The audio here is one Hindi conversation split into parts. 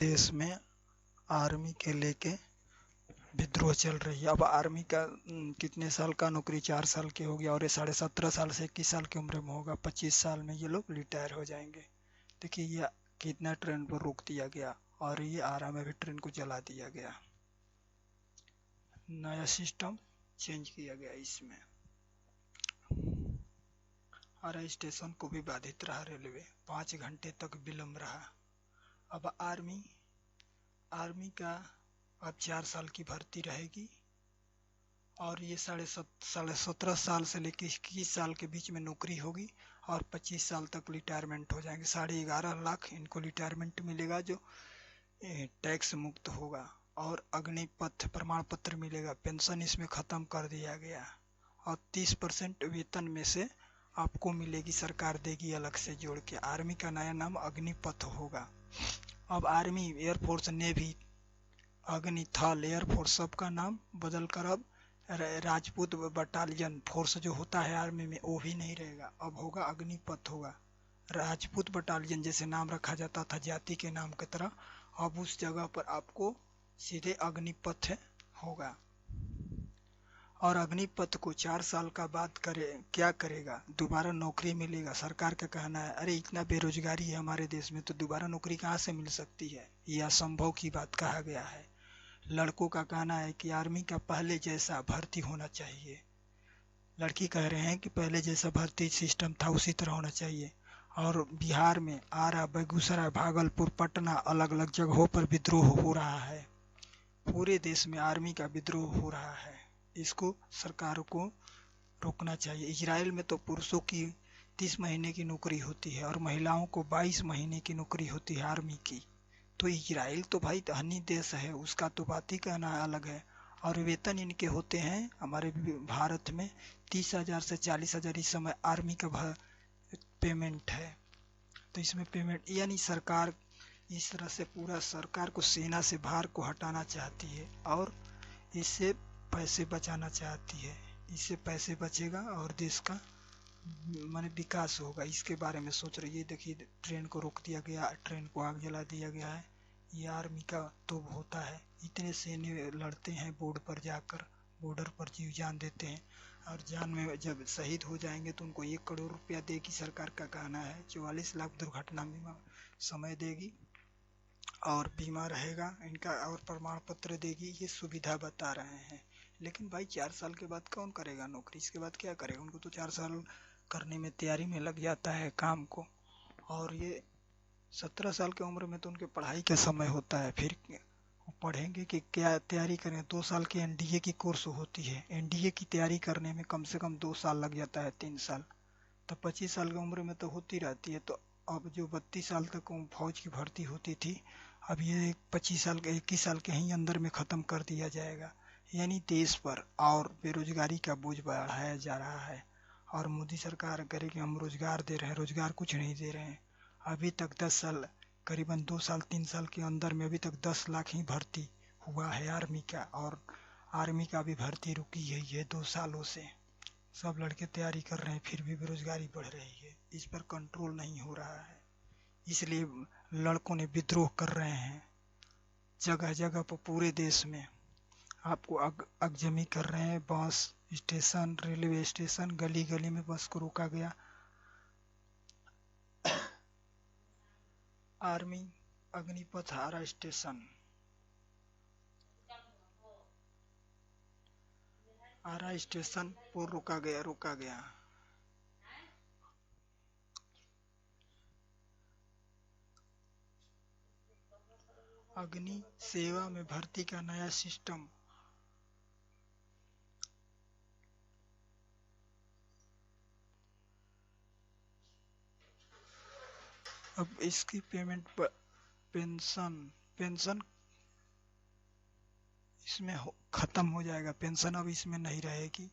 देश में आर्मी के लेके विद्रोह चल रही है। अब आर्मी का कितने साल का नौकरी, 4 साल की हो गया, और ये 17.5 साल से 21 साल की उम्र में होगा। 25 साल में ये लोग रिटायर हो जाएंगे। देखिए ये कितना ट्रेन पर रोक दिया गया, और ये आरा में भी ट्रेन को जला दिया गया। नया सिस्टम चेंज किया गया इसमें। आरा स्टेशन को भी बाधित रहा रेलवे, 5 घंटे तक विलम्ब रहा। अब आर्मी का अब 4 साल की भर्ती रहेगी, और ये 17.5 साल से लेकर 21 साल के बीच में नौकरी होगी, और 25 साल तक रिटायरमेंट हो जाएंगे। 11.5 लाख इनको रिटायरमेंट मिलेगा, जो टैक्स मुक्त होगा। और अग्निपथ प्रमाण पत्र मिलेगा। पेंशन इसमें ख़त्म कर दिया गया, और 30% वेतन में से आपको मिलेगी, सरकार देगी अलग से जोड़ के। आर्मी का नया नाम अग्निपथ होगा। अब आर्मी, एयरफोर्स, नेवी, अग्नि, थल, एयरफोर्स सबका नाम बदल कर अब राजपूत बटालियन फोर्स जो होता है आर्मी में, वो भी नहीं रहेगा। अब होगा अग्निपथ होगा। राजपूत बटालियन जैसे नाम रखा जाता था जाति के नाम की तरह, अब उस जगह पर आपको सीधे अग्निपथ होगा। और अग्निपथ को 4 साल का बाद क्या करेगा, दोबारा नौकरी मिलेगा। सरकार का कहना है अरे इतना बेरोजगारी है हमारे देश में, तो दोबारा नौकरी कहाँ से मिल सकती है, यह असंभव की बात कहा गया है। लड़कों का कहना है कि आर्मी का पहले जैसा भर्ती होना चाहिए। लड़की कह रहे हैं कि पहले जैसा भर्ती सिस्टम था उसी तरह होना चाहिए। और बिहार में आरा, बेगूसराय, भागलपुर, पटना, अलग अलग जगहों पर विद्रोह हो रहा है। पूरे देश में आर्मी का विद्रोह हो रहा है। इसको सरकार को रोकना चाहिए। इजराइल में तो पुरुषों की 30 महीने की नौकरी होती है, और महिलाओं को 22 महीने की नौकरी होती है आर्मी की। तो इजराइल तो भाई धनी देश है, उसका तो बात ही कहना अलग है। और वेतन इनके होते हैं हमारे भारत में 30,000 से 40,000 इस समय आर्मी का पेमेंट है। तो इसमें पेमेंट यानी सरकार इस तरह से पूरा सरकार को सेना से भार को हटाना चाहती है, और इससे पैसे बचाना चाहती है। इससे पैसे बचेगा और देश का माने विकास होगा। इसके बारे में सोच रही है। देखिए ट्रेन को रोक दिया गया, ट्रेन को आग जला दिया गया है। ये आर्मी का तो होता है, इतने सैन्य लड़ते हैं बॉर्डर पर जीव जान देते हैं, और जान में जब शहीद हो जाएंगे तो उनको 1 करोड़ रुपया देगी सरकार का कहना है। 44 लाख दुर्घटना बीमा समय देगी, और बीमा रहेगा इनका, और प्रमाण पत्र देगी। ये सुविधा बता रहे हैं। लेकिन भाई 4 साल के बाद कौन करेगा नौकरी, इसके बाद क्या करेगा। उनको तो 4 साल करने में तैयारी में लग जाता है काम को। और ये 17 साल की उम्र में तो उनके पढ़ाई का समय होता है। फिर पढ़ेंगे कि क्या तैयारी करें। 2 साल की एनडीए की कोर्स होती है। एनडीए की तैयारी करने में कम से कम 2 साल लग जाता है, 3 साल। तो 25 साल की उम्र में तो होती रहती है। तो अब जो 32 साल तक फौज की भर्ती होती थी, अब ये 25 साल के 21 साल के ही अंदर में ख़त्म कर दिया जाएगा। यानी देश पर और बेरोजगारी का बोझ बढ़ाया जा रहा है। और मोदी सरकार करे कि हम रोजगार दे रहे हैं, रोजगार कुछ नहीं दे रहे हैं। अभी तक 10 साल, करीबन 2 साल 3 साल के अंदर में अभी तक 10 लाख ही भर्ती हुआ है आर्मी का, और आर्मी का भी भर्ती रुकी है 2 सालों से। सब लड़के तैयारी कर रहे हैं, फिर भी बेरोजगारी बढ़ रही है। इस पर कंट्रोल नहीं हो रहा है, इसलिए लड़कों ने विद्रोह कर रहे हैं जगह जगह पर पूरे देश में। आपको अगजमी कर रहे हैं। बस स्टेशन, रेलवे स्टेशन, गली गली में बस को रोका गया। आर्मी अग्निपथ आरा स्टेशन, आरा स्टेशन पर रोका गया। अग्नि सेवा में भर्ती का नया सिस्टम। अब इसकी पेमेंट पर पेंशन पेंशन इसमें खत्म हो जाएगा। पेंशन अब इसमें नहीं रहेगी।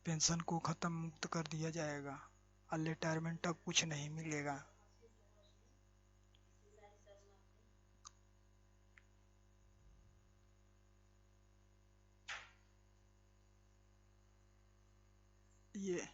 पेंशन को खत्म मुक्त कर दिया जाएगा, और रिटायरमेंट अब कुछ नहीं मिलेगा। ये